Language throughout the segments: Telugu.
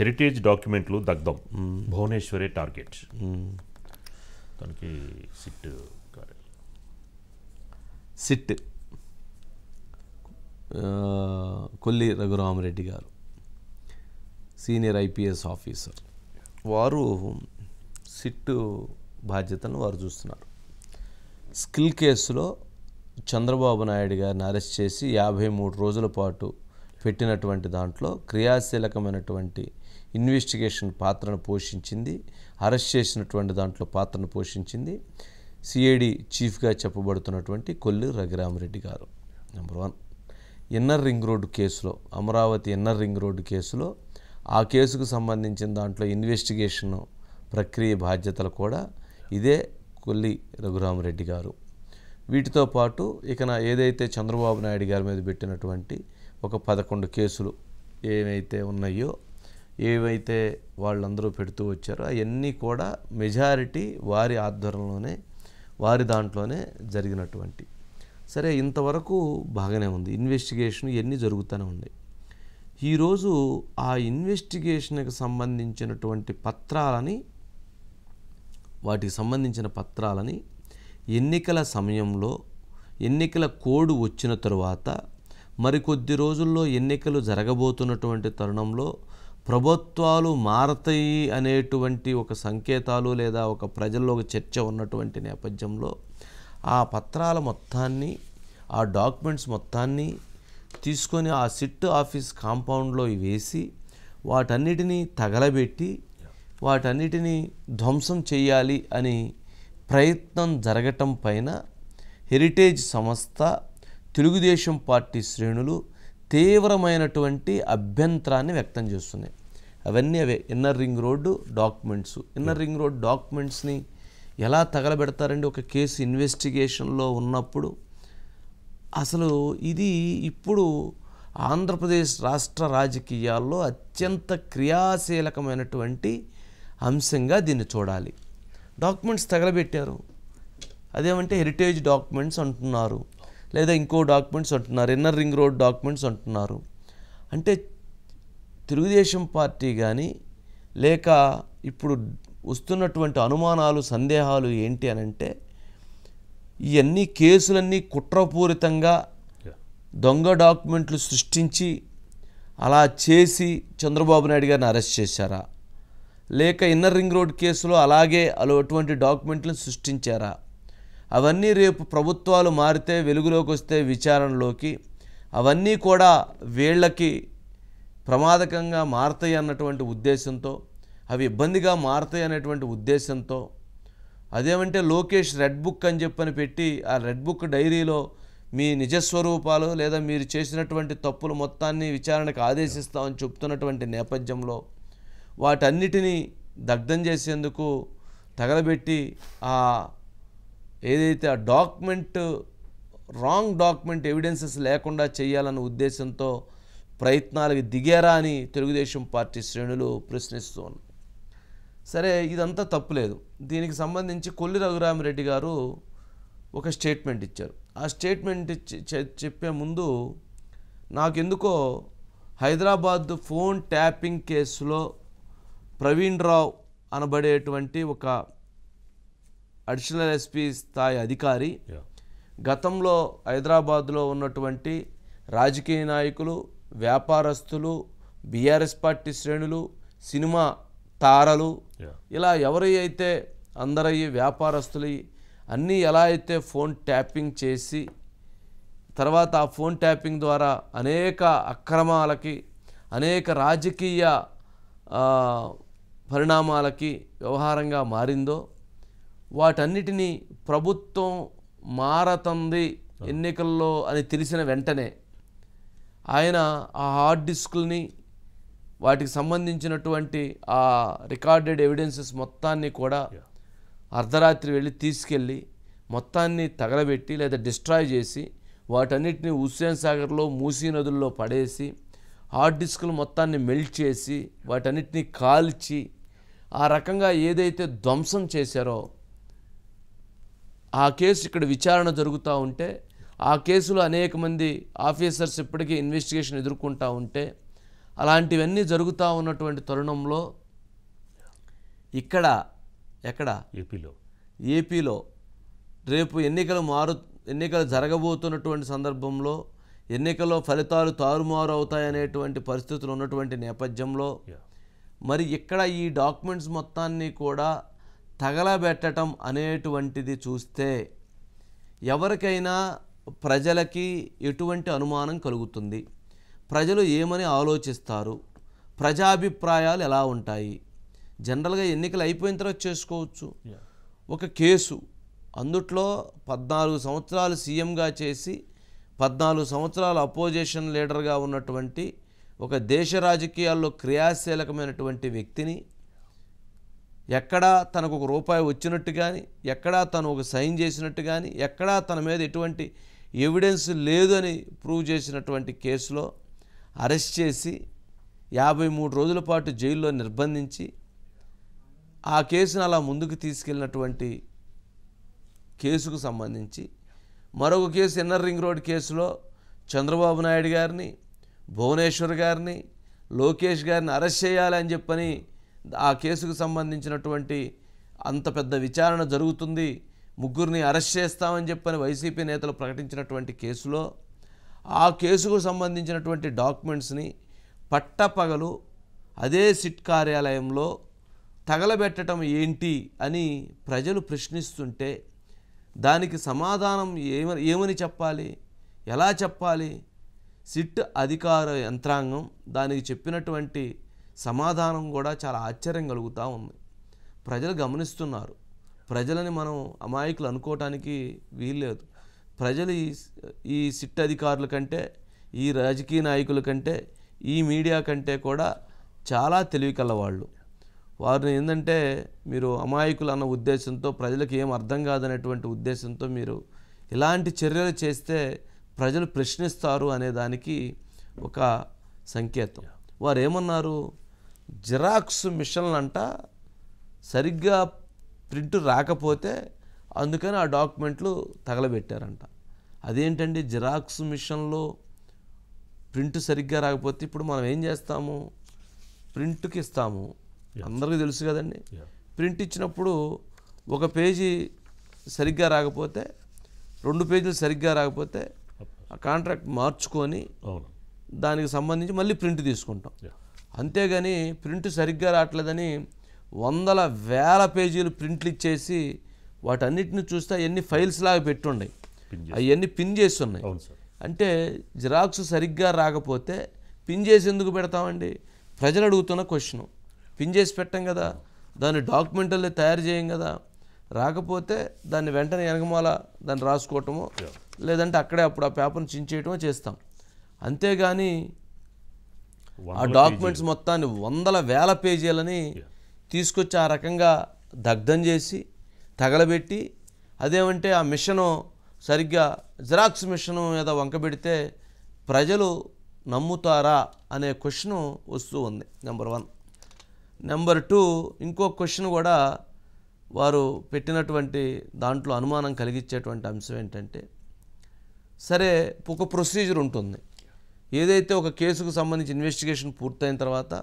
హెరిటేజ్ డాక్యుమెంట్లు దగ్ధం, భువనేశ్వరే టార్గెట్. తనకి సిట్ కొల్లి రఘురామరెడ్డి గారు సీనియర్ ఐపీఎస్ ఆఫీసర్, వారు సిట్ బాధ్యతలను వారు చూస్తున్నారు. స్కిల్ కేసులో చంద్రబాబు నాయుడు గారిని అరెస్ట్ చేసి 53 రోజుల పాటు పెట్టినటువంటి దాంట్లో క్రియాశీలకమైనటువంటి ఇన్వెస్టిగేషన్ పాత్రను పోషించింది, అరెస్ట్ చేసినటువంటి దాంట్లో పాత్రను పోషించింది సిఐడి చీఫ్గా చెప్పబడుతున్నటువంటి కొల్లి రఘురామరెడ్డి గారు. నెంబర్ 1. ఇన్నర్ రింగ్ రోడ్డు కేసులో, అమరావతి ఇన్నర్ రింగ్ రోడ్డు కేసులో ఆ కేసుకు సంబంధించిన దాంట్లో ఇన్వెస్టిగేషన్ ప్రక్రియ బాధ్యతలు కూడా ఇదే కొల్లి రఘురామరెడ్డి గారు. వీటితో పాటు ఇక ఏదైతే చంద్రబాబు నాయుడు గారి మీద పెట్టినటువంటి ఒక 11 కేసులు ఏవైతే ఉన్నాయో, ఏవైతే వాళ్ళందరూ పెడుతూ వచ్చారో అవన్నీ కూడా మెజారిటీ వారి ఆధ్వర్యంలోనే, వారి దాంట్లోనే జరిగినటువంటి. సరే, ఇంతవరకు బాగానే ఉంది, ఇన్వెస్టిగేషన్ ఇవన్నీ జరుగుతూనే ఉన్నాయి. ఈరోజు ఆ ఇన్వెస్టిగేషన్కి సంబంధించినటువంటి పత్రాలని, వాటికి సంబంధించిన పత్రాలని ఎన్నికల సమయంలో, ఎన్నికల కోడ్ వచ్చిన తరువాత, మరికొద్ది రోజుల్లో ఎన్నికలు జరగబోతున్నటువంటి తరుణంలో ప్రభుత్వాలు మారతాయి అనేటువంటి ఒక సంకేతాలు లేదా ఒక ప్రజల్లో ఒక చర్చ ఉన్నటువంటి నేపథ్యంలో ఆ పత్రాల మొత్తాన్ని, ఆ డాక్యుమెంట్స్ మొత్తాన్ని తీసుకొని ఆ సిట్ ఆఫీస్ కాంపౌండ్లో వేసి వాటన్నిటినీ తగలబెట్టి వాటన్నిటినీ ధ్వంసం చేయాలి అని ప్రయత్నం జరగటం పైన హెరిటేజ్ సంస్థ, తెలుగుదేశం పార్టీ శ్రేణులు తీవ్రమైనటువంటి అభ్యంతరాన్ని వ్యక్తం చేస్తున్నాయి. అవన్నీ అవే inner ring road documents. Inner ring road డాక్యుమెంట్స్ని ఎలా తగలబెడతారండి ఒక కేసు ఇన్వెస్టిగేషన్లో ఉన్నప్పుడు? అసలు ఇది ఇప్పుడు ఆంధ్రప్రదేశ్ రాష్ట్ర రాజకీయాల్లో అత్యంత క్రియాశీలకమైనటువంటి అంశంగా దీన్ని చూడాలి. డాక్యుమెంట్స్ తగలబెట్టారు, అదేమంటే హెరిటేజ్ డాక్యుమెంట్స్ అంటున్నారు, లేదా ఇంకో డాక్యుమెంట్స్ అంటున్నారు, ఇన్నర్ రింగ్ రోడ్ డాక్యుమెంట్స్ అంటున్నారు. అంటే తెలుగుదేశం పార్టీ కానీ, లేక ఇప్పుడు వస్తున్నటువంటి అనుమానాలు, సందేహాలు ఏంటి అని అంటే, ఇవన్నీ కేసులన్నీ కుట్రపూరితంగా దొంగ డాక్యుమెంట్లు సృష్టించి అలా చేసి చంద్రబాబు నాయుడు గారిని అరెస్ట్ చేశారా, లేక ఇన్నర్ రింగ్ రోడ్ కేసులో అలాగే అటువంటి డాక్యుమెంట్లను సృష్టించారా? అవన్నీ రేపు ప్రభుత్వాలు మారితే, వెలుగులోకి వస్తే విచారణలోకి అవన్నీ కూడా వీళ్ళకి ప్రమాదకంగా మారతాయి అన్నటువంటి ఉద్దేశంతో, అవి ఇబ్బందిగా మారతాయి అనేటువంటి ఉద్దేశంతో, అదేమంటే లోకేష్ రెడ్ బుక్ అని చెప్పని పెట్టి ఆ రెడ్ బుక్ డైరీలో మీ నిజస్వరూపాలు లేదా మీరు చేసినటువంటి తప్పులు మొత్తాన్ని విచారణకు ఆదేశిస్తామని చెప్తున్నటువంటి నేపథ్యంలో వాటన్నిటినీ దగ్ధం చేసేందుకు తగలబెట్టి ఏదైతే ఆ డాక్యుమెంట్, రాంగ్ డాక్యుమెంట్ ఎవిడెన్సెస్ లేకుండా చేయాలన్న ఉద్దేశంతో ప్రయత్నాలకు దిగారా అని తెలుగుదేశం పార్టీ శ్రేణులు ప్రశ్నిస్తూ ఉన్నారు. సరే, ఇదంతా తప్పులేదు. దీనికి సంబంధించి కొల్లి రఘురామరెడ్డి గారు ఒక స్టేట్మెంట్ ఇచ్చారు. ఆ స్టేట్మెంట్ చెప్పే ముందు నాకెందుకో హైదరాబాద్ ఫోన్ ట్యాపింగ్ కేసులో ప్రవీణ్ రావు అనబడేటువంటి ఒక అడిషనల్ ఎస్పీ స్థాయి అధికారి గతంలో హైదరాబాద్లో ఉన్నటువంటి రాజకీయ నాయకులు, వ్యాపారస్తులు, బీఆర్ఎస్ పార్టీ శ్రేణులు, సినిమా తారలు, ఇలా ఎవరైతే అందరయ్యి వ్యాపారస్తులు అన్నీ ఎలా అయితే ఫోన్ ట్యాపింగ్ చేసి తర్వాత ఆ ఫోన్ ట్యాపింగ్ ద్వారా అనేక అక్రమాలకి, అనేక రాజకీయ పరిణామాలకి వ్యవహారంగా మారిందో, వాటన్నిటినీ ప్రభుత్వం మారతంది ఎన్నికల్లో అని తెలిసిన వెంటనే ఆయన ఆ హార్డ్ డిస్కుల్ని, వాటికి సంబంధించినటువంటి ఆ రికార్డెడ్ ఎవిడెన్సెస్ మొత్తాన్ని కూడా అర్ధరాత్రి వెళ్ళి తీసుకెళ్ళి మొత్తాన్ని తగలబెట్టి లేదా డిస్ట్రాయ్ చేసి వాటన్నిటిని హుస్సేన్ సాగర్లో, మూసీ నదుల్లో పడేసి హార్డ్ డిస్కులు మొత్తాన్ని మెల్ట్ చేసి వాటన్నిటిని కాల్చి ఆ రకంగా ఏదైతే ధ్వంసం చేశారో ఆ కేసు ఇక్కడ విచారణ జరుగుతూ ఉంటే, ఆ కేసులో అనేక మంది ఆఫీసర్స్ ఇప్పటికీ ఇన్వెస్టిగేషన్ ఎదుర్కొంటూ ఉంటే, అలాంటివన్నీ జరుగుతూ ఉన్నటువంటి తరుణంలో ఇక్కడ ఏపీలో రేపు ఎన్నికలు జరగబోతున్నటువంటి సందర్భంలో ఎన్నికల్లో ఫలితాలు తారుమారు అవుతాయనేటువంటి పరిస్థితులు ఉన్నటువంటి నేపథ్యంలో మరి ఇక్కడ ఈ డాక్యుమెంట్స్ మొత్తాన్ని కూడా తగలబెట్టడం అనేటువంటిది చూస్తే ఎవరికైనా ప్రజలకి ఎటువంటి అనుమానం కలుగుతుంది, ప్రజలు ఏమని ఆలోచిస్తారు, ప్రజాభిప్రాయాలు ఎలా ఉంటాయి. జనరల్గా ఎన్నికలు అయిపోయిన తర్వాత చేసుకోవచ్చు. ఒక కేసు అందుట్లో 14 సంవత్సరాలు సీఎంగా చేసి 14 సంవత్సరాలు అపోజిషన్ లీడర్గా ఉన్నటువంటి ఒక దేశ రాజకీయాల్లో క్రియాశీలకమైనటువంటి వ్యక్తిని ఎక్కడా తనకు ఒక రూపాయి వచ్చినట్టు కానీ, ఎక్కడా తను ఒక సైన్ చేసినట్టు కానీ, ఎక్కడా తన మీద ఎటువంటి ఎవిడెన్స్ లేదు అని ప్రూవ్ చేసినటువంటి కేసులో అరెస్ట్ చేసి 53 రోజుల పాటు జైల్లో నిర్బంధించి ఆ కేసును అలా ముందుకు తీసుకెళ్ళినటువంటి కేసుకు సంబంధించి మరొక కేసు ఇన్నర్ రింగ్ రోడ్ కేసులో చంద్రబాబు నాయుడు గారిని, భువనేశ్వర్ గారిని, లోకేష్ గారిని అరెస్ట్ చేయాలని చెప్పని ఆ కేసుకు సంబంధించినటువంటి అంత పెద్ద విచారణ జరుగుతుంది, ముగ్గురిని అరెస్ట్ చేస్తామని చెప్పని వైసీపీ నేతలు ప్రకటించినటువంటి కేసులో ఆ కేసుకు సంబంధించినటువంటి డాక్యుమెంట్స్ని పట్టపగలు అదే సిట్ కార్యాలయంలో తగలబెట్టడం ఏంటి అని ప్రజలు ప్రశ్నిస్తుంటే దానికి సమాధానం ఏమని చెప్పాలి, ఎలా చెప్పాలి? సిట్ అధికార యంత్రాంగం దానికి చెప్పినటువంటి సమాధానం కూడా చాలా ఆశ్చర్యం కలుగుతూ ఉంది. ప్రజలు గమనిస్తున్నారు. ప్రజలని మనం అమాయకులు అనుకోవటానికి వీల్లేదు. ప్రజలు ఈ సిట్ అధికారుల కంటే, ఈ రాజకీయ నాయకుల కంటే, ఈ మీడియా కంటే కూడా చాలా తెలివి కలవాళ్ళు. వారిని ఏంటంటే మీరు అమాయకులు అన్న ఉద్దేశంతో, ప్రజలకు ఏం అర్థం కాదనేటువంటి ఉద్దేశంతో మీరు ఇలాంటి చర్యలు చేస్తే ప్రజలు ప్రశ్నిస్తారు అనేదానికి ఒక సంకేతం. వారు ఏమన్నారు, జిరాక్స్ మిషన్లు అంట సరిగ్గా ప్రింట్ రాకపోతే అందుకని ఆ డాక్యుమెంట్లు తగలబెట్టారంట. అదేంటండి జిరాక్స్ మిషన్లో ప్రింట్ సరిగ్గా రాకపోతే ఇప్పుడు మనం ఏం చేస్తాము, ప్రింట్కి ఇస్తాము, అందరికీ తెలుసు కదండి. ప్రింట్ ఇచ్చినప్పుడు ఒక పేజీ సరిగ్గా రాకపోతే, 2 పేజీలు సరిగ్గా రాకపోతే ఆ కాంట్రాక్ట్ మార్చుకొని దానికి సంబంధించి మళ్ళీ ప్రింట్ తీసుకుంటాం. అంతేగాని ప్రింట్ సరిగ్గా రావట్లేదని వందల వేల పేజీలు ప్రింట్లు ఇచ్చేసి వాటన్నిటిని చూస్తే అవన్నీ ఫైల్స్ లాగా పెట్టుండయి, అవన్నీ పిన్ చేసి ఉన్నాయి. అంటే జిరాక్స్ సరిగ్గా రాకపోతే పిన్ చేసి ఎందుకు పెడతామండి? ప్రజలు అడుగుతున్న క్వశ్చను. పిన్ చేసి పెట్టాం కదా, దాన్ని డాక్యుమెంటల్లే తయారు చేయం కదా. రాకపోతే దాన్ని వెంటనే వెనకమాల దాన్ని రాసుకోవటమో లేదంటే అక్కడే అప్పుడు ఆ పేపర్ని చించేయటమో చేస్తాం. అంతేగాని ఆ డాక్యుమెంట్స్ మొత్తాన్ని వందల వేల పేజీలని తీసుకొచ్చి ఆ రకంగా దగ్ధం చేసి తగలబెట్టి, అదేమంటే ఆ మిషను సరిగ్గా జిరాక్స్ మిషను మీద వంకబెడితే ప్రజలు నమ్ముతారా అనే క్వశ్చను వస్తూ ఉంది. నెంబర్ 1. నెంబర్ 2, ఇంకో క్వశ్చన్ కూడా వారు పెట్టినటువంటి దాంట్లో అనుమానం కలిగించేటువంటి అంశం ఏంటంటే, సరే ఒక ప్రొసీజర్ ఉంటుంది. ఏదైతే ఒక కేసుకు సంబంధించి ఇన్వెస్టిగేషన్ పూర్తయిన తర్వాత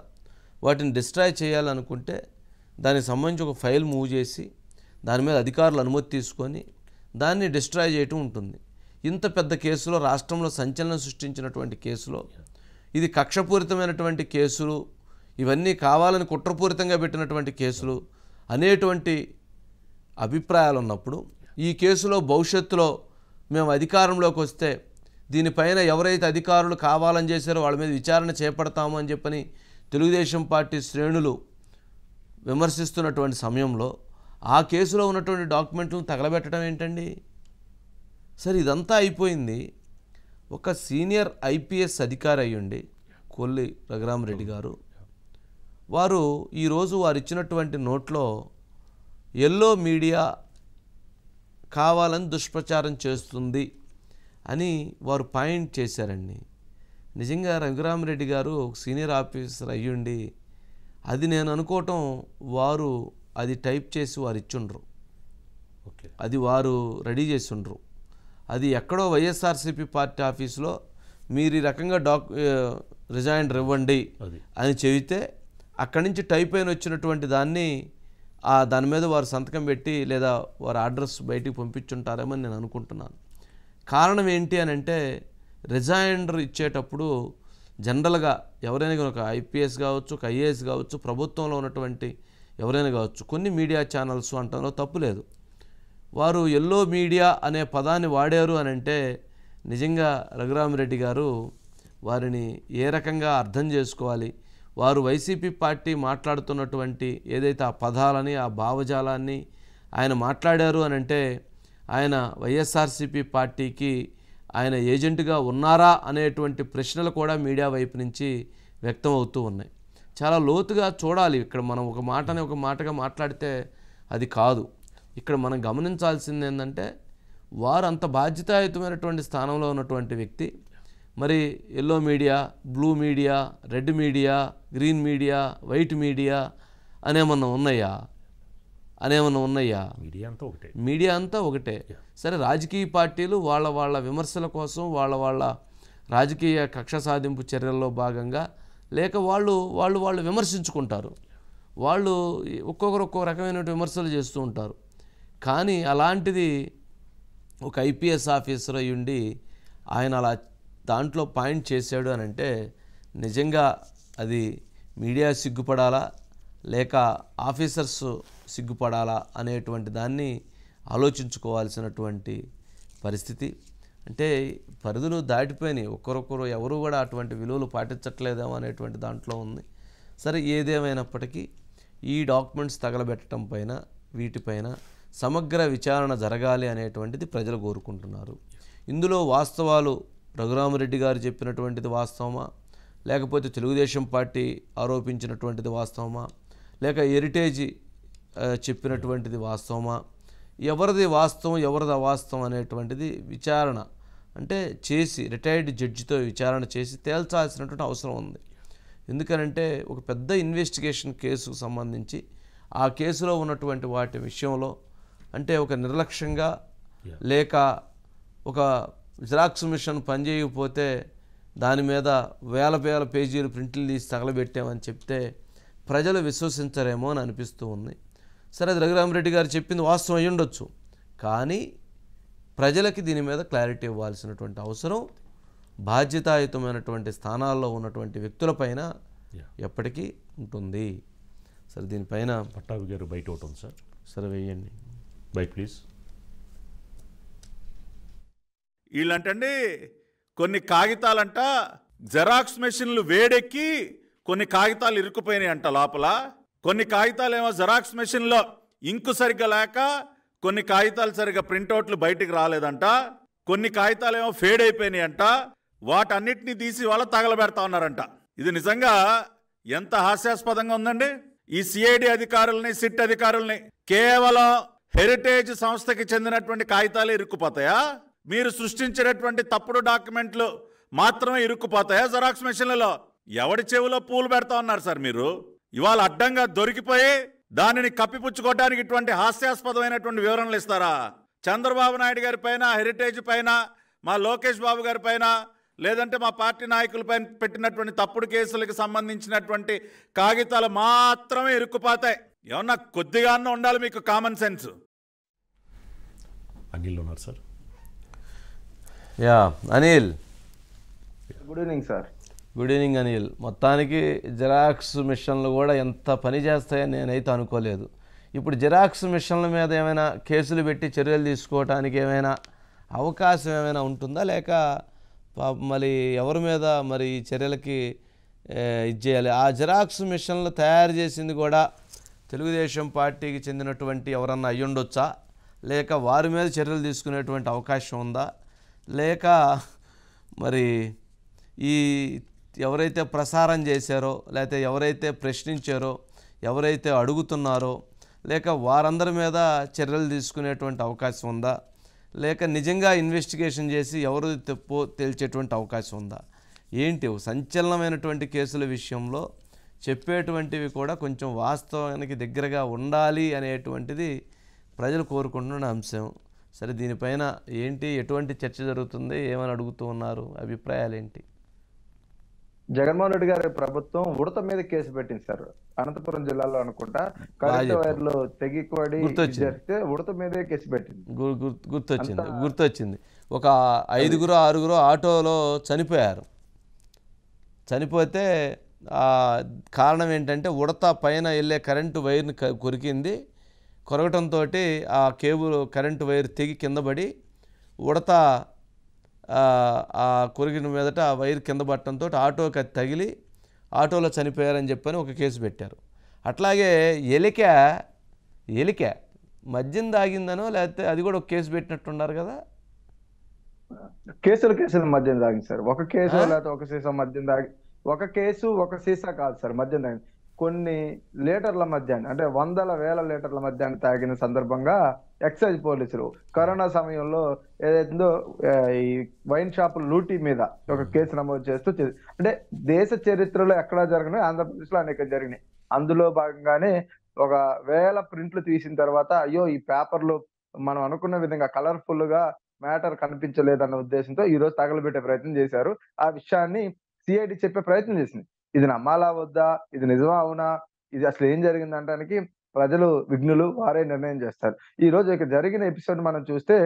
వాటిని డిస్ట్రాయ్ చేయాలనుకుంటే దానికి సంబంధించి ఒక ఫైల్ మూవ్ చేసి దాని మీద అధికారులు అనుమతి తీసుకొని దాన్ని డిస్ట్రాయ్ చేయటం ఉంటుంది. ఇంత పెద్ద కేసులో, రాష్ట్రంలో సంచలనం సృష్టించినటువంటి కేసులో, ఇది కక్షపూరితమైనటువంటి కేసులు, ఇవన్నీ కావాలని కుట్రపూరితంగా పెట్టినటువంటి కేసులు అనేటువంటి అభిప్రాయాలు ఉన్నప్పుడు, ఈ కేసులో భవిష్యత్తులో మేము అధికారంలోకి వస్తే దీనిపైన ఎవరైతే అధికారులు కావాలని చేశారో వాళ్ళ మీద విచారణ చేపడతాము అని చెప్పని తెలుగుదేశం పార్టీ శ్రేణులు విమర్శిస్తున్నటువంటి సమయంలో ఆ కేసులో ఉన్నటువంటి డాక్యుమెంట్లను తగలబెట్టడం ఏంటండి? సరే ఇదంతా అయిపోయింది. ఒక సీనియర్ ఐపీఎస్ అధికారి అయ్యుండి కొల్లి రఘురామరెడ్డి గారు, వారు ఈరోజు వారు ఇచ్చినటువంటి నోట్లో ఎల్లో మీడియా కావాలని దుష్ప్రచారం చేస్తుంది అని వారు పాయింట్ చేశారండి. నిజంగా రఘురామరెడ్డి గారు ఒక సీనియర్ ఆఫీసర్ అయ్యుండి అది నేను అనుకోవటం వారు అది టైప్ చేసి వారు ఇచ్చుండ్రు, అది వారు రెడీ చేసి ఉండరు. అది ఎక్కడో వైఎస్ఆర్సీపీ పార్టీ ఆఫీసులో మీరు ఈ రకంగా రిజైండర్ ఇవ్వండి అని చెబితే అక్కడి నుంచి టైప్ అయిన వచ్చినటువంటి దాన్ని దాని మీద వారు సంతకం పెట్టి లేదా వారి అడ్రస్ బయటికి పంపించుంటారేమో నేను అనుకుంటున్నాను. కారణం ఏంటి అని అంటే రిజైండర్ ఇచ్చేటప్పుడు జనరల్గా ఎవరైనా ఒక ఐపీఎస్ కావచ్చు, ఒక ఐఏఎస్ కావచ్చు, ప్రభుత్వంలో ఉన్నటువంటి ఎవరైనా కావచ్చు, కొన్ని మీడియా ఛానల్స్ అంటంలో తప్పు లేదు. వారు ఎల్లో మీడియా అనే పదాన్ని వాడారు అని అంటే నిజంగా రఘురామిరెడ్డి గారు వారిని ఏ రకంగా అర్థం చేసుకోవాలి? వారు వైసీపీ పార్టీ మాట్లాడుతున్నటువంటి ఏదైతే ఆ పదాలని, ఆ భావజాలాన్ని ఆయన మాట్లాడారు అని అంటే ఆయన వైఎస్ఆర్సీపీ పార్టీకి ఆయన ఏజెంట్గా ఉన్నారా అనేటువంటి ప్రశ్నలు కూడా మీడియా వైపు నుంచి వ్యక్తం అవుతూ ఉన్నాయి. చాలా లోతుగా చూడాలి. ఇక్కడ మనం ఒక మాటని ఒక మాటగా మాట్లాడితే అది కాదు. ఇక్కడ మనం గమనించాల్సింది ఏంటంటే వారు అంత బాధ్యతాయుతమైనటువంటి స్థానంలో ఉన్నటువంటి వ్యక్తి మరి yellow media, blue media, red media, green media, white media అనేమన్నా ఉన్నాయా? మీడియా అంతా ఒకటే. సరే, రాజకీయ పార్టీలు వాళ్ళ విమర్శల కోసం వాళ్ళ రాజకీయ కక్ష సాధింపు చర్యల్లో భాగంగా లేక వాళ్ళు విమర్శించుకుంటారు. వాళ్ళు ఒక్కొక్కరు ఒక్కో రకమైన విమర్శలు చేస్తూ ఉంటారు. కానీ అలాంటిది ఒక ఐపీఎస్ ఆఫీసర్ అయ్యుండి ఆయన అలా దాంట్లో పాయింట్ చేశాడు అని అంటే నిజంగా అది మీడియా సిగ్గుపడాలా లేక ఆఫీసర్స్ సిగ్గుపడాలా అనేటువంటి దాన్ని ఆలోచించుకోవాల్సినటువంటి పరిస్థితి. అంటే పరిధులు దాటిపోయినాయి. ఒక్కరొక్కరు ఎవరు కూడా అటువంటి విలువలు పాటించట్లేదేమో అనేటువంటి దాంట్లో ఉంది. సరే, ఏదేమైనప్పటికీ ఈ డాక్యుమెంట్స్ తగలబెట్టడం పైన వీటిపైన సమగ్ర విచారణ జరగాలి అనేటువంటిది ప్రజలు కోరుకుంటున్నారు. ఇందులో వాస్తవాలు రఘురామిరెడ్డి గారు చెప్పినటువంటిది వాస్తవమా, లేకపోతే తెలుగుదేశం పార్టీ ఆరోపించినటువంటిది వాస్తవమా, లేక హెరిటేజ్ చెప్పినటువంటిది వాస్తవమా, ఎవరిది వాస్తవం ఎవరిది అవాస్తవం అనేటువంటిది విచారణ అంటే చేసి రిటైర్డ్ జడ్జితో విచారణ చేసి తేల్చాల్సినటువంటి అవసరం ఉంది. ఎందుకనంటే ఒక పెద్ద ఇన్వెస్టిగేషన్ కేసుకు సంబంధించి ఆ కేసులో ఉన్నటువంటి వాటి విషయంలో అంటే ఒక నిర్లక్ష్యంగా లేక ఒక జిరాక్స్ మిషన్ పనిచేయకపోతే దాని మీద వేల పేజీలు ప్రింట్లు తీసి తగలబెట్టామని చెప్తే ప్రజలు విశ్వసించరేమో అని అనిపిస్తూ ఉంది. సరే, అది రఘురామిరెడ్డి గారు చెప్పింది వాస్తవం అయి ఉండొచ్చు, కానీ ప్రజలకి దీని మీద క్లారిటీ ఇవ్వాల్సినటువంటి అవసరం బాధ్యతాయుతమైనటువంటి స్థానాల్లో ఉన్నటువంటి వ్యక్తులపైన ఎప్పటికీ ఉంటుంది. సరే, దీనిపైన పట్టాభి గారు బయట ఒకటి ఉంది సార్. సరే, వేయండి బయట ప్లీజ్. వీళ్ళంటండి కొన్ని కాగితాలంట జెరాక్స్ మెషిన్లు వేడెక్కి కొన్ని కాగితాలు ఇరుక్కుపోయినాయి అంట లోపల. కొన్ని కాగితాలు ఏమో జెరాక్స్ మెషిన్లో ఇంకు సరిగ్గా లేక కొన్ని కాగితాలు సరిగ్గా ప్రింట్అవుట్లు బయటికి రాలేదంట. కొన్ని కాగితాలు ఏమో ఫేడ్ అయిపోయినాయి అంట. వాటన్నిటిని తీసి వాళ్ళు తగలబెడతా ఉన్నారంట. ఇది నిజంగా ఎంత హాస్యాస్పదంగా ఉందండి. ఈ సిఐడి అధికారుల్ని, సిట్ అధికారుల్ని కేవలం హెరిటేజ్ సంస్థకి చెందినటువంటి కాగితాలే ఇరుక్కుపోతాయా? మీరు సృష్టించినటువంటి తప్పుడు డాక్యుమెంట్లు మాత్రమే ఇరుక్కుపోతాయా జెరాక్స్ మెషిన్లలో? ఎవడి చెవిలో పూలు పెడతా ఉన్నారు సార్ మీరు? ఇవాళ అడ్డంగా దొరికిపోయి దానిని కప్పిపుచ్చుకోవడానికి ఇటువంటి హాస్యాస్పదమైనటువంటి వివరణలు ఇస్తారా? చంద్రబాబు నాయుడు గారి పైన, హెరిటేజ్ పైన, మా లోకేష్ బాబు గారి పైన, లేదంటే మా పార్టీ నాయకులపైన పెట్టినటువంటి తప్పుడు కేసులకు సంబంధించినటువంటి కాగితాలు మాత్రమే ఇరుక్కుపోతాయి. ఏమన్నా కొద్దిగా ఉండాలి మీకు కామన్ సెన్స్. అనిల్ ఉన్నారు sir. Anil, good evening sir. Good evening Anil. మొత్తానికి జిరాక్స్ మిషన్లు కూడా ఎంత పని చేస్తాయని నేనైతే అనుకోలేదు. ఇప్పుడు జిరాక్స్ మిషన్ల మీద ఏమైనా కేసులు పెట్టి చర్యలు తీసుకోవడానికి ఏమైనా అవకాశం ఏమైనా ఉంటుందా, లేక మరి ఎవరి మీద మరి ఈ చర్యలకి ఇది చేయాలి? ఆ జిరాక్స్ మిషన్లు తయారు చేసింది కూడా తెలుగుదేశం పార్టీకి చెందినటువంటి ఎవరన్నా అయ్యుండొచ్చా, లేక వారి మీద చర్యలు తీసుకునేటువంటి అవకాశం ఉందా, లేక మరి ఈ ఎవరైతే ప్రసారం చేశారో, లేకపోతే ఎవరైతే ప్రశ్నించారో, ఎవరైతే అడుగుతున్నారో, లేక వారందరి మీద చర్యలు తీసుకునేటువంటి అవకాశం ఉందా, లేక నిజంగా ఇన్వెస్టిగేషన్ చేసి ఎవరు తప్పో తేల్చేటువంటి అవకాశం ఉందా? ఏంటి సంచలనమైనటువంటి కేసుల విషయంలో చెప్పేటువంటివి కూడా కొంచెం వాస్తవానికి దగ్గరగా ఉండాలి అనేటువంటిది ప్రజలు కోరుకుంటున్న అంశం. సరే దీనిపైన ఏంటి, ఎటువంటి చర్చ జరుగుతుంది, ఏమని అడుగుతూ ఉన్నారు, అభిప్రాయాలు ఏంటి? జగన్మోహన్ రెడ్డి గారి ప్రభుత్వం ఉడత మీద కేసు పెట్టింది సార్. అనంతపురం జిల్లాలో అనుకుంటా కరెంట్ చెప్పావు. వైర్లు తెగిపడి గుర్తొచ్చింది. జరిగితే ఉడత మీదే కేసు పెట్టింది. గుర్తొచ్చింది. ఒక 5గురో 6గురో ఆటోలో చనిపోయారు. చనిపోతే కారణం ఏంటంటే ఉడత పైన వెళ్ళే కరెంటు వైర్ని కొరికింది. కొరకటంతో ఆ కేబుల్ కరెంటు వైర్ తెగి కింద పడి ఉడత ఆ కొరికిన మీదట ఆ వైర్ కింద పట్టడంతో ఆటోకి అది తగిలి ఆటోలో చనిపోయారని చెప్పని ఒక కేసు పెట్టారు. అట్లాగే ఎలిక మద్యం తాగిందనో లేకపోతే అది కూడా ఒక కేసు పెట్టినట్టున్నారు కదా. కేసుల మద్యం తాగింది సార్. ఒక కేసు లేకపోతే ఒక సీసా మద్యం తాగి, ఒక కేసు ఒక సీసా కాదు సార్ మద్యం తాగింది. కొన్ని లీటర్ల మద్యాన్ని, అంటే వందల వేల లీటర్ల మద్యాన్ని తాగిన సందర్భంగా ఎక్సైజ్ పోలీసులు కరోనా సమయంలో ఏదైతుందో ఈ వైన్ షాపుల లూటీ మీద ఒక కేసు నమోదు చేస్తూ, అంటే దేశ చరిత్రలో ఎక్కడా జరిగినాయి, ఆంధ్రప్రదేశ్లో అనేక జరిగినాయి. అందులో భాగంగానే ఒక 1000 ప్రింట్లు తీసిన తర్వాత అయ్యో ఈ పేపర్లు మనం అనుకున్న విధంగా కలర్ఫుల్ గా మ్యాటర్ కనిపించలేదన్న ఉద్దేశంతో ఈ రోజు తగలబెట్టే ప్రయత్నం చేశారు. ఆ విషయాన్ని సిఐడి చెప్పే ప్రయత్నం చేసింది. ఇది నమ్మాలా వద్దా, ఇది నిజమా అవునా, ఇది అసలు ఏం జరిగింది అనడానికి ప్రజలు విఘ్నులు, వారే నిర్ణయం చేస్తారు. ఈ రోజు ఇక జరిగిన ఎపిసోడ్ మనం చూస్తే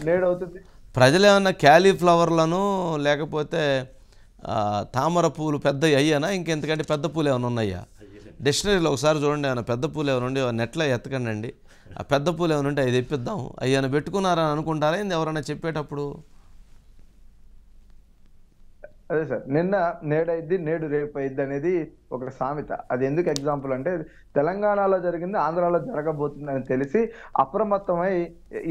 నేడవుతుంది. ప్రజలు ఏమన్నా క్యాలీఫ్లవర్లను లేకపోతే తామర పూలు పెద్ద అయ్యానా, ఇంకెంతకంటే పెద్ద పూలు ఏమైనా ఉన్నాయా? డిక్షనరీలో ఒకసారి చూడండి, ఏమైనా పెద్ద పూలు ఏమైనా ఉండి నెట్లో ఎత్తకండి. ఆ పెద్ద పూలు ఏమైనా ఉంటే అది తెప్పిద్దాం, అయ్యాన పెట్టుకున్నారని అనుకుంటారా ఏంది ఎవరైనా చెప్పేటప్పుడు? అదే సార్, నిన్న నేడైద్ది నేడు రేపు అయిద్ది అనేది ఒక సామెత. అది ఎందుకు ఎగ్జాంపుల్ అంటే, తెలంగాణలో జరిగింది ఆంధ్రాలో జరగబోతుంది అని తెలిసి అప్రమత్తమై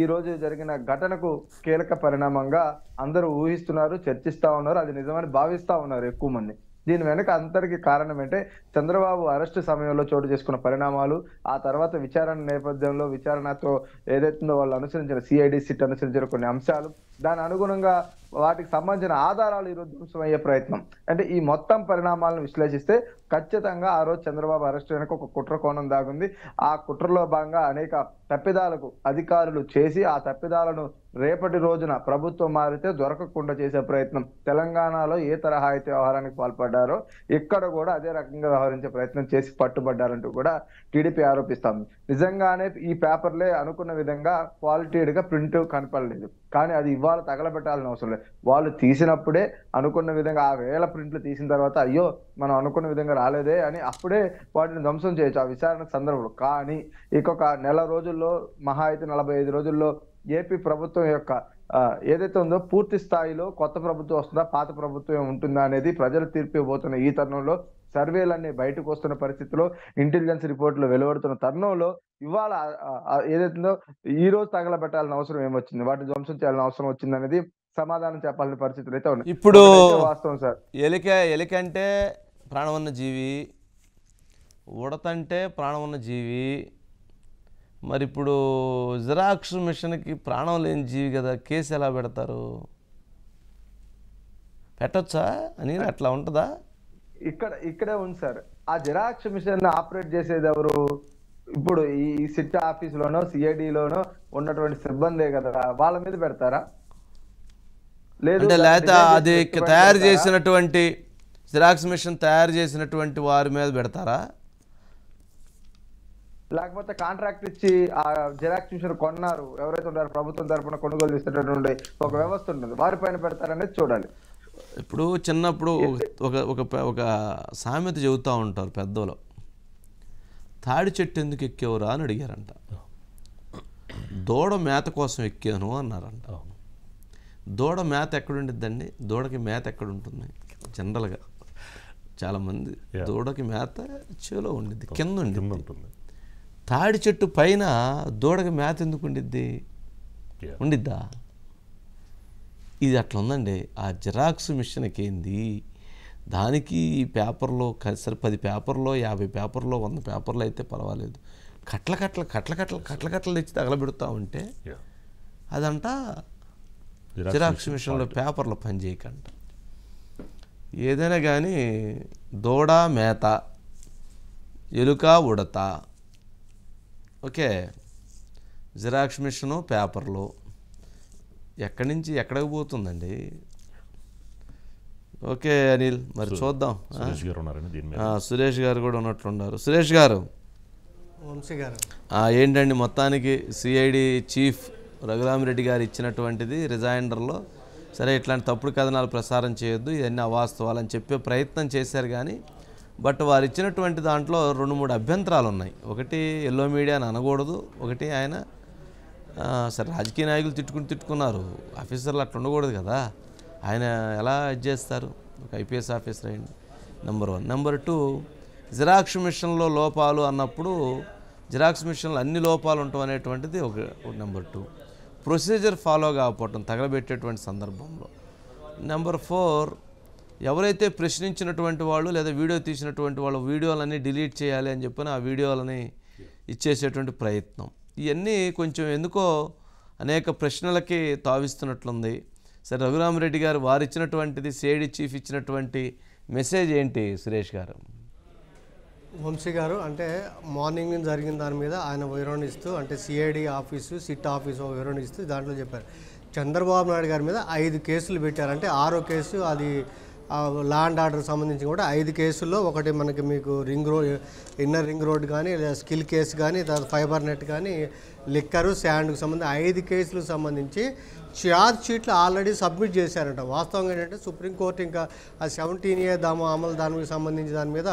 ఈ రోజు జరిగిన ఘటనకు కీలక పరిణామంగా అందరూ ఊహిస్తున్నారు, చర్చిస్తా ఉన్నారు, అది నిజమని భావిస్తా ఉన్నారు ఎక్కువ మంది. దీని వెనక అంతరికి కారణం ఏంటంటే చంద్రబాబు అరెస్టు సమయంలో చోటు చేసుకున్న పరిణామాలు, ఆ తర్వాత విచారణ నేపథ్యంలో విచారణతో ఏదైతుందో వాళ్ళు అనుసరించిన సిఐడి సిట్ అనుసరించిన కొన్ని అంశాలు, దాని అనుగుణంగా వాటికి సంబంధించిన ఆధారాలు ఈరోజు ధ్వంసమయ్యే ప్రయత్నం. అంటే ఈ మొత్తం పరిణామాలను విశ్లేషిస్తే ఖచ్చితంగా ఆ రోజు చంద్రబాబు అరెస్ట్ వెనక ఒక కుట్ర కోణం దాగుంది. ఆ కుట్రలో భాగంగా అనేక తప్పిదాలకు అధికారులు చేసి ఆ తప్పిదాలను రేపటి రోజున ప్రభుత్వం మారితే దొరకకుండా చేసే ప్రయత్నం. తెలంగాణలో ఏ తరహా అయితే వ్యవహారానికి పాల్పడ్డారో ఇక్కడ కూడా అదే రకంగా వ్యవహరించే ప్రయత్నం చేసి పట్టుబడ్డారంటూ కూడా టీడీపీ ఆరోపిస్తాం. నిజంగానే ఈ పేపర్లే అనుకున్న విధంగా క్వాలిటీగా ప్రింట్ కనపడలేదు, కానీ అది ఇవాళ తగలబెట్టాల్సిన అవసరం లేదు. వాళ్ళు తీసినప్పుడే అనుకున్న విధంగా ఆ 1000 ప్రింట్లు తీసిన తర్వాత అయ్యో మనం అనుకున్న విధంగా రాలేదే అని అప్పుడే వాటిని ధ్వంసం చేయొచ్చు ఆ విచారణ సందర్భంలో. కానీ ఇంకొక నెల రోజుల్లో, మహా అయితే 45 రోజుల్లో ఏపీ ప్రభుత్వం యొక్క ఏదైతే ఉందో పూర్తి స్థాయిలో కొత్త ప్రభుత్వం వస్తుందా, పాత ప్రభుత్వం ఉంటుందా అనేది ప్రజలు తీర్పు ఇవ్వబోతున్న ఈ తరుణంలో, సర్వేలన్నీ బయటకు వస్తున్న పరిస్థితిలో, ఇంటెలిజెన్స్ రిపోర్టులు వెలువడుతున్న తరుణంలో ఇవాళ ఏదైతుందో ఈ రోజు తగలబెట్టాల్సిన అవసరం ఏమొచ్చింది, వాటిని ధ్వంసం చేయాల్సిన అవసరం వచ్చింది అనేది సమాధానం చెప్పాల్సిన పరిస్థితులు అయితే ఉన్నాయి. ఇప్పుడు వాస్తవం సార్, ఎలిక అంటే ప్రాణం ఉన్న జీవి, ఉడతంటే ప్రాణం ఉన్న జీవి. మరి ఇప్పుడు జిరాక్స్ మిషన్కి ప్రాణం లేని జీవి కదా, కేసు ఎలా పెడతారు? పెట్టొచ్చా అని అట్లా ఉంటుందా? ఇక్కడే ఉంది సార్. ఆ జిరాక్స్ మిషన్ ఆపరేట్ చేసేది ఎవరు? ఇప్పుడు ఈ సిట్ ఆఫీసులోనో సిఐడిలోనో ఉన్నటువంటి సిబ్బందే కదా, వాళ్ళ మీద పెడతారా? లేదు, లేకపోతే అది తయారు చేసినటువంటి జిరాక్స్ మిషన్ తయారు చేసినటువంటి వారి మీద పెడతారా? లేకపోతే కాంట్రాక్ట్ ఇచ్చి ఆ జిరాక్స్ మిషన్ కొన్నారు ఎవరైతే ఉన్నారో ప్రభుత్వం తరఫున కొనుగోలు చేసేటటువంటి ఒక వ్యవస్థ ఉంటుంది, వారిపైన పెడతారనేది చూడాలి. ఇప్పుడు చిన్నప్పుడు ఒక సామెత చెబుతూ ఉంటారు పెద్దలు, తాడి చెట్టు ఎందుకు ఎక్కేవరా అని అడిగారంట. దూడ మేత కోసం ఎక్కాను అన్నారంట. దూడ మేత ఎక్కడుండిద్దండి? దూడకి మేత ఎక్కడుంటుంది? జనరల్గా చాలామంది దూడకి మేత చేలో ఉండిద్ది, కింద ఉంటుంది. తాడి చెట్టు పైన దూడకి మేత ఎందుకు ఉండిద్ది? ఉండిద్దా? ఇది అట్లా ఉందండి. ఆ జిరాక్స్ మిషన్కి ఏంది, దానికి ఈ పేపర్లో సరే 10 పేపర్లో 50 పేపర్లో 100 పేపర్లు అయితే పర్వాలేదు, కట్ల తెచ్చి తగలబెడుతూ ఉంటే అదంట జిరాక్స్ మిషన్లో పేపర్లో పనిచేయకంట. ఏదైనా కానీ దూడ మేత, ఎలుక ఉడత, ఓకే, జిరాక్స్ మిషను, పేపర్లు ఎక్కడి నుంచి ఎక్కడికి పోతుందండి? ఓకే అనిల్, మరి చూద్దాం. సురేష్ గారు ఉన్నారని దీని మీద. సురేష్ గారు కూడా ఉన్నట్లున్నారు. సురేష్ గారు, వంశీ గారు, ఏంటండి మొత్తానికి సిఐడి చీఫ్ రఘురామిరెడ్డి గారు ఇచ్చినటువంటిది రిజైండర్లో, సరే ఇట్లాంటి తప్పుడు కథనాలు ప్రసారం చేయొద్దు, ఇవన్నీ అవాస్తవాలని చెప్పే ప్రయత్నం చేశారు. కానీ బట్ వారు ఇచ్చినటువంటి దాంట్లో 2-3 అభ్యంతరాలు ఉన్నాయి. ఒకటి ఎల్లో మీడియా అని అనకూడదు, ఒకటి ఆయన సరే రాజకీయ నాయకులు తిట్టుకున్నారు, ఆఫీసర్లు అట్లా ఉండకూడదు కదా, ఆయన ఎలా ఇది చేస్తారు, ఒక ఐపీఎస్ ఆఫీసర్ అయ్యండి. నెంబర్ 1. నెంబర్ 2, జిరాక్స్ మిషన్లో లోపాలు అన్నప్పుడు జిరాక్స్ మిషన్లో అన్ని లోపాలు ఉండటం అనేటువంటిది ఒక నెంబర్ 2. ప్రొసీజర్ ఫాలో కాకపోవటం తగలబెట్టేటువంటి సందర్భంలో. నెంబర్ 4, ఎవరైతే ప్రశ్నించినటువంటి వాళ్ళు లేదా వీడియో తీసినటువంటి వాళ్ళు వీడియోలన్నీ డిలీట్ చేయాలి అని చెప్పని ఆ వీడియోలని ఇచ్చేసేటువంటి ప్రయత్నం, ఇవన్నీ కొంచెం ఎందుకో అనేక ప్రశ్నలకి తావిస్తున్నట్లుంది. సరే రఘురామిరెడ్డి గారు వారు ఇచ్చినటువంటిది, సిఐడి చీఫ్ ఇచ్చినటువంటి మెసేజ్ ఏంటి సురేష్ గారు? వంశీ గారు, అంటే మార్నింగ్ జరిగిన దాని మీద ఆయన వివరణ ఇస్తూ, అంటే సిఐడి ఆఫీసు, సిట్ ఆఫీసు వివరణ ఇస్తూ దాంట్లో చెప్పారు చంద్రబాబు నాయుడు గారి మీద 5 కేసులు పెట్టారు. అంటే 6వ కేసు అది లా అండ్ ఆర్డర్ సంబంధించి కూడా 5 కేసుల్లో ఒకటి మనకి మీకు ఇన్నర్ రింగ్ రోడ్ కానీ, లేదా స్కిల్ కేసు కానీ, తర్వాత ఫైబర్ నెట్ కానీ, లిక్కరు, శాండ్కు సంబంధించి 5 కేసులకు సంబంధించి ఛార్జ్ షీట్లు ఆల్రెడీ సబ్మిట్ చేశారంట. వాస్తవంగా ఏంటంటే సుప్రీంకోర్టు ఇంకా ఆ 17A అమలు దానికి సంబంధించి దాని మీద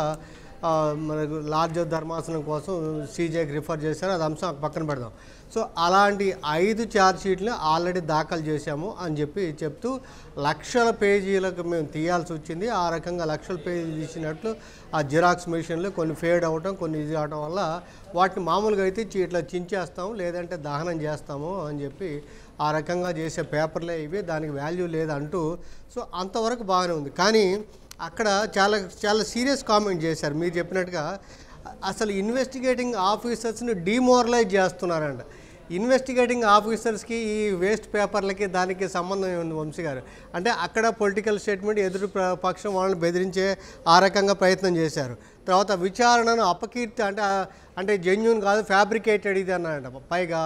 మనకు లార్జ్ ధర్మాసనం కోసం సీజేకి రిఫర్ చేశారు. అది అంశం పక్కన పెడదాం. సో అలాంటి 5 ఛార్జ్ షీట్లు ఆల్రెడీ దాఖలు చేశాము అని చెప్తూ లక్షల పేజీలకు మేము తీయాల్సి వచ్చింది. ఆ రకంగా లక్షల పేజీలు తీసినట్లు ఆ జిరాక్స్ మెషిన్లు కొన్ని ఫేడ్ అవ్వటం, కొన్ని ఇది అవడం వల్ల వాటిని మామూలుగా అయితే ఇట్లా చించేస్తాము, లేదంటే దహనం చేస్తాము అని చెప్పి ఆ రకంగా చేసే పేపర్లే ఇవి, దానికి వాల్యూ లేదంటూ. సో అంతవరకు బాగానే ఉంది. కానీ అక్కడ చాలా సీరియస్ కామెంట్ చేశారు. మీరు చెప్పినట్టుగా అసలు ఇన్వెస్టిగేటింగ్ ఆఫీసర్స్ని డిమోరలైజ్ చేస్తున్నారంట. ఇన్వెస్టిగేటింగ్ ఆఫీసర్స్కి ఈ వేస్ట్ పేపర్లకి దానికి సంబంధం ఉంది వంశీ గారు. అంటే అక్కడ పొలిటికల్ స్టేట్మెంట్, ఎదురు పక్షం వాళ్ళని బెదిరించే ఆ రకంగా ప్రయత్నం చేశారు. తర్వాత విచారణను అపకీర్తి, అంటే జెన్యూన్ కాదు, ఫ్యాబ్రికేటెడ్ ఇది అన్నారంట. పైగా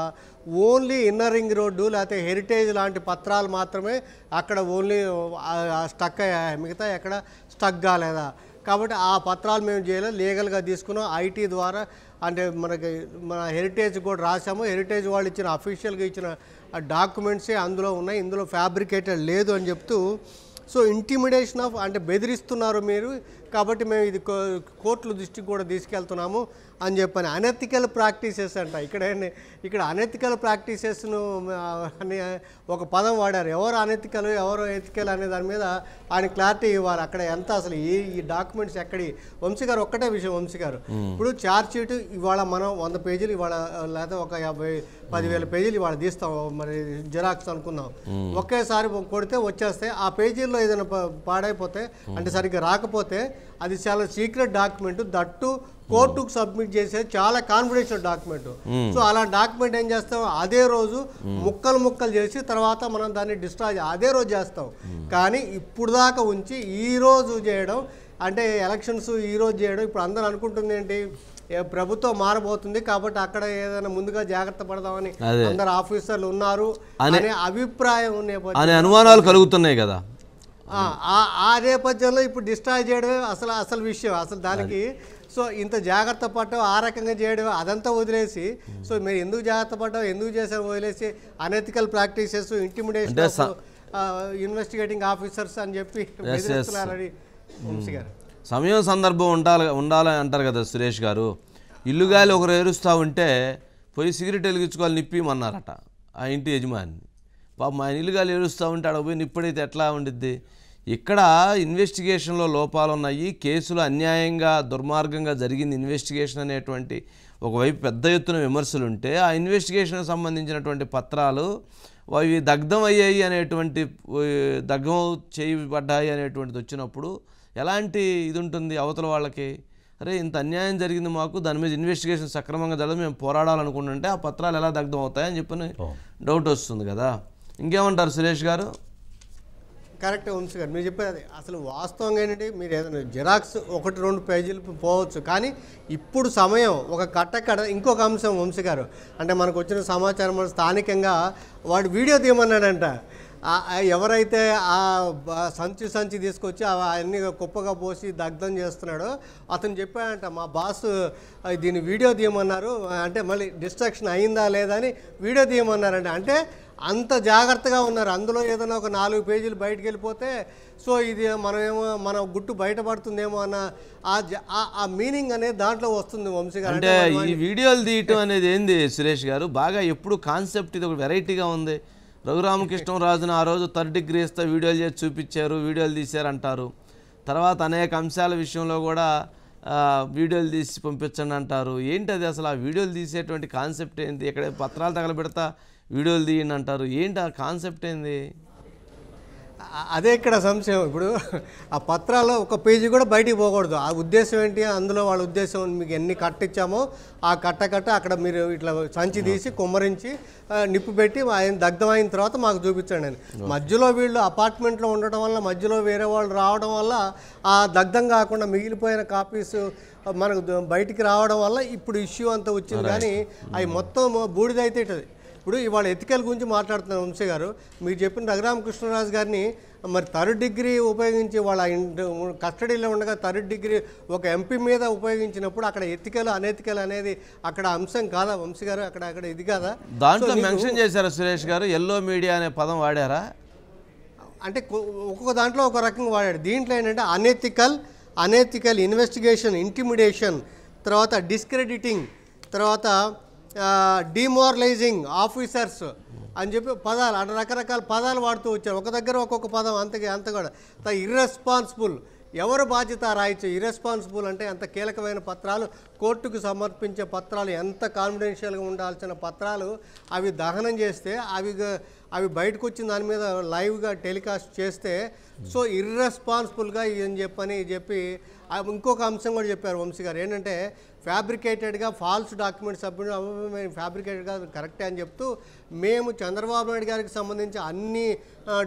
ఓన్లీ ఇన్నర్ రింగ్ రోడ్డు లేకపోతే హెరిటేజ్ లాంటి పత్రాలు మాత్రమే అక్కడ ఓన్లీ స్టక్ అయ్యాయి, మిగతా ఎక్కడ స్టక్ కాలేదా. కాబట్టి ఆ పత్రాలు మేము చేయలేదు, లీగల్గా తీసుకున్నాం, ఐటీ ద్వారా. అంటే మన హెరిటేజ్ కూడా రాసాము, హెరిటేజ్ వాళ్ళు ఇచ్చిన అఫీషియల్గా ఇచ్చిన డాక్యుమెంట్సే అందులో ఉన్నాయి, ఇందులో ఫ్యాబ్రికేటెడ్ లేదు అని చెప్తూ. సో ఇంటిమిడేషన్ ఆఫ్, అంటే బెదిరిస్తున్నారు మీరు, కాబట్టి మేము ఇది కోర్టుల దృష్టికి కూడా తీసుకెళ్తున్నాము అని చెప్పని. అనెథికల్ ప్రాక్టీసెస్ అంట. ఇక్కడ అనెథికల్ ప్రాక్టీసెస్ను అని ఒక పదం వాడారు. ఎవరు అనెథికల్, ఎవరు ఎథికల్ అనే దాని మీద ఆయన క్లారిటీ ఇవ్వాలి. అక్కడ ఎంత అసలు ఈ డాక్యుమెంట్స్ ఎక్కడి. వంశీ గారు ఒక్కటే విషయం, వంశీ గారు, ఇప్పుడు ఛార్జ్ షీట్ ఇవాళ మనం 100 పేజీలు ఇవాళ, లేదా ఒక 50,000 పేజీలు ఇవాళ తీస్తాం, మరి జిరాక్స్ అనుకుందాం, ఒకేసారి కొడితే వచ్చేస్తాయి. ఆ పేజీల్లో ఏదైనా పాడైపోతే, అంటే సరిగ్గా రాకపోతే, అది చాలా సీక్రెట్ డాక్యుమెంట్, దట్టు కోర్టుకు సబ్మిట్ చేసే చాలా కాన్ఫిడెన్షియల్ డాక్యుమెంట్. సో అలా డాక్యుమెంట్ ఏం చేస్తాం, అదే రోజు ముక్కలు చేసి తర్వాత మనం దాన్ని డిస్ట్రాయ్ అదే రోజు చేస్తాం. కానీ ఇప్పుడు దాకా ఉంచి ఈ రోజు చేయడం, అంటే ఎలక్షన్స్ ఈ రోజు చేయడం, ఇప్పుడు అందరూ అనుకుంటుంది ఏంటి, ప్రభుత్వం మారబోతుంది కాబట్టి అక్కడ ఏదైనా ముందుగా జాగ్రత్త పడదామని అందరు ఆఫీసర్లు ఉన్నారు అనే అభిప్రాయం అనే అనుమానాలు కలుగుతున్నాయి కదా. ఆ నేపథ్యంలో ఇప్పుడు డిస్ట్రాయ్ చేయడమే అసలు విషయం. అసలు దానికి సో ఇంత జాగ్రత్త పడటం, ఆ రకంగా చేయడం, అదంతా వదిలేసి, సో మీరు ఎందుకు జాగ్రత్త పడ్డావు, ఎందుకు చేసావు వదిలేసి unethical practices, intimidation investigating officers అని చెప్పి బెదిరిస్తున్నారని వంశీ గారు. సమయం సందర్భం ఉండాలని అంటారు కదా సురేష్ గారు. ఇల్లుగాలి ఒకరు ఏరుస్తూ ఉంటే పోయి సిగరెట్ వెలిగించుకోవాలి నిప్పిమన్నారట ఆ ఇంటి యజమాని. పాపం ఆయన ఇల్లుగాలి ఏరుస్తూ ఉంటే అక్కడ పోయి నిప్పుడైతే ఎట్లా ఉండిద్ది. ఇక్కడ ఇన్వెస్టిగేషన్లో లోపాలు ఉన్నాయి, కేసులు అన్యాయంగా దుర్మార్గంగా జరిగింది ఇన్వెస్టిగేషన్ అనేటువంటి ఒకవైపు పెద్ద ఎత్తున విమర్శలు ఉంటే, ఆ ఇన్వెస్టిగేషన్కి సంబంధించినటువంటి పత్రాలు అవి దగ్ధం అయ్యాయి అనేటువంటి, దగ్ధం చేయబడ్డాయి అనేటువంటిది వచ్చినప్పుడు ఎలాంటి ఇది ఉంటుంది అవతల వాళ్ళకి. అరే ఇంత అన్యాయం జరిగింది మాకు, దాని మీద ఇన్వెస్టిగేషన్ సక్రమంగా జరగదు, మేము పోరాడాలనుకుంటుంటే ఆ పత్రాలు ఎలా దగ్ధం అవుతాయని చెప్పని డౌట్ వస్తుంది కదా. ఇంకేమంటారు సురేష్ గారు? కరెక్ట్ వంశీ గారు మీరు చెప్పేది అసలు వాస్తవంగా ఏంటంటే మీరు ఏదైనా జిరాక్స్ 1-2 పేజీలు పోవచ్చు, కానీ ఇప్పుడు సమయం ఒక కట్టకడ. ఇంకొక అంశం వంశీ గారు, అంటే మనకు వచ్చిన సమాచారం స్థానికంగా వాడు వీడియో తీయమన్నాడంట. ఎవరైతే ఆ సంచి తీసుకొచ్చి అన్ని కుప్పగా పోసి దగ్ధం చేస్తున్నాడో అతను చెప్పాడంట, మా బాస్ దీన్ని వీడియో తీయమన్నారు, అంటే మళ్ళీ డిస్ట్రాక్షన్ అయిందా లేదా అని వీడియో తీయమన్నారంట. అంటే అంత జాగ్రత్తగా ఉన్నారు. అందులో ఏదైనా ఒక 4 పేజీలు బయటకు వెళ్ళిపోతే సో ఇది మన గుట్టు బయటపడుతుందేమో అన్న ఆ మీనింగ్ అనేది దాంట్లో వస్తుంది వంశీ గారు. అంటే ఈ వీడియోలు తీయటం అనేది ఏంది సురేష్ గారు, బాగా ఎప్పుడు కాన్సెప్ట్ ఇది ఒక వెరైటీగా ఉంది. రఘురామకృష్ణరాజును ఆ రోజు 3rd డిగ్రీ ఇస్తే వీడియోలు చేసి చూపించారు, వీడియోలు తీశారంటారు. తర్వాత అనేక అంశాల విషయంలో కూడా వీడియోలు తీసి పంపించండి అంటారు. ఏంటి అది అసలు ఆ వీడియోలు తీసేటువంటి కాన్సెప్ట్ ఏంటి? ఇక్కడ పత్రాలు తగలబెడతా వీడియోలు తీయండి అంటారు. ఏంటి ఆ కాన్సెప్ట్ ఏంది? అదే ఇక్కడ సంశయం. ఇప్పుడు ఆ పత్రాల్లో ఒక పేజీ కూడా బయటికి పోకూడదు. ఆ ఉద్దేశం ఏంటి? అందులో వాళ్ళ ఉద్దేశం మీకు ఎన్ని కట్టించామో ఆ కట్ట అక్కడ మీరు ఇట్లా సంచి తీసి కుమ్మరించి నిప్పు పెట్టి ఆయన దగ్ధమైన తర్వాత మాకు చూపించండి అని. మధ్యలో వీళ్ళు అపార్ట్మెంట్లో ఉండటం వల్ల మధ్యలో వేరే వాళ్ళు రావడం వల్ల ఆ దగ్ధం కాకుండా మిగిలిపోయిన కాపీస్ మనకు బయటికి రావడం వల్ల ఇప్పుడు ఇష్యూ అంతా వచ్చింది. కానీ అవి మొత్తం బూడిదైతే ఇటది. ఇప్పుడు ఇవాళ ఎథికల్ గురించి మాట్లాడుతున్నారు వంశీ గారు. మీరు చెప్పిన రఘురామకృష్ణరాజు గారిని మరి 3rd డిగ్రీ ఉపయోగించి వాళ్ళ కస్టడీలో ఉండగా 3rd డిగ్రీ ఒక ఎంపీ మీద ఉపయోగించినప్పుడు అక్కడ ఎథికల్ అనెథికల్ అనేది అక్కడ అంశం కాదా వంశీ గారు? అక్కడ ఇది కాదా? దాంట్లో మెన్షన్ చేశారా సురేష్ గారు? ఎల్లో మీడియా అనే పదం వాడారా? అంటే ఒక్కొక్క దాంట్లో ఒక రకంగా వాడాడు. దీంట్లో ఏంటంటే అనెథికల్ ఇన్వెస్టిగేషన్, ఇంటిమిడేషన్, తర్వాత డిస్క్రెడిటింగ్, తర్వాత డిమోరలైజింగ్ ఆఫీసర్స్ అని చెప్పి పదాలు అంటే రకరకాల పదాలు వాడుతూ వచ్చారు. ఒక దగ్గర ఒక్కొక్క పదం అంత కూడా ఇర్రెస్పాన్సిబుల్. ఎవరు బాధ్యత రాయొచ్చు? ఇర్రెస్పాన్సిబుల్ అంటే అంత కీలకమైన పత్రాలు, కోర్టుకు సమర్పించే పత్రాలు, ఎంత కాన్ఫిడెన్షియల్గా ఉండాల్సిన పత్రాలు అవి దహనం చేస్తే అవి బయటకు వచ్చిన దాని మీద లైవ్గా టెలికాస్ట్ చేస్తే సో ఇర్రెస్పాన్సిబుల్గా అని చెప్పి ఇంకొక అంశం కూడా చెప్పారు వంశీ గారు. ఏంటంటే ఫ్యాబ్రికేటెడ్గా ఫాల్స్ డాక్యుమెంట్స్ ఫ్యాబ్రికేటెడ్గా కరెక్టే అని చెప్తూ మేము చంద్రబాబు నాయుడు గారికి సంబంధించి అన్ని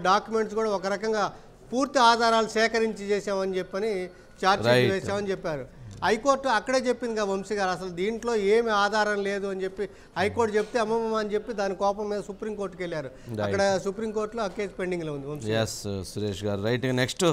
డాక్యుమెంట్స్ కూడా ఒక రకంగా పూర్తి ఆధారాలు సేకరించి చేసామని చెప్పని ఛార్జ్షీట్ వేసామని చెప్పారు. హైకోర్టు అక్కడే చెప్పింది కదా వంశీ గారు, అసలు దీంట్లో ఏమి ఆధారం లేదు అని చెప్పి హైకోర్టు చెప్తే అమ్మమ్మ అని చెప్పి దాని కోపం మీద సుప్రీంకోర్టుకి వెళ్ళారు. అక్కడ సుప్రీంకోర్టులో ఆ కేసు పెండింగ్లో ఉంది వంశీ. ఎస్ సురేష్ గారు రైట్. నెక్స్ట్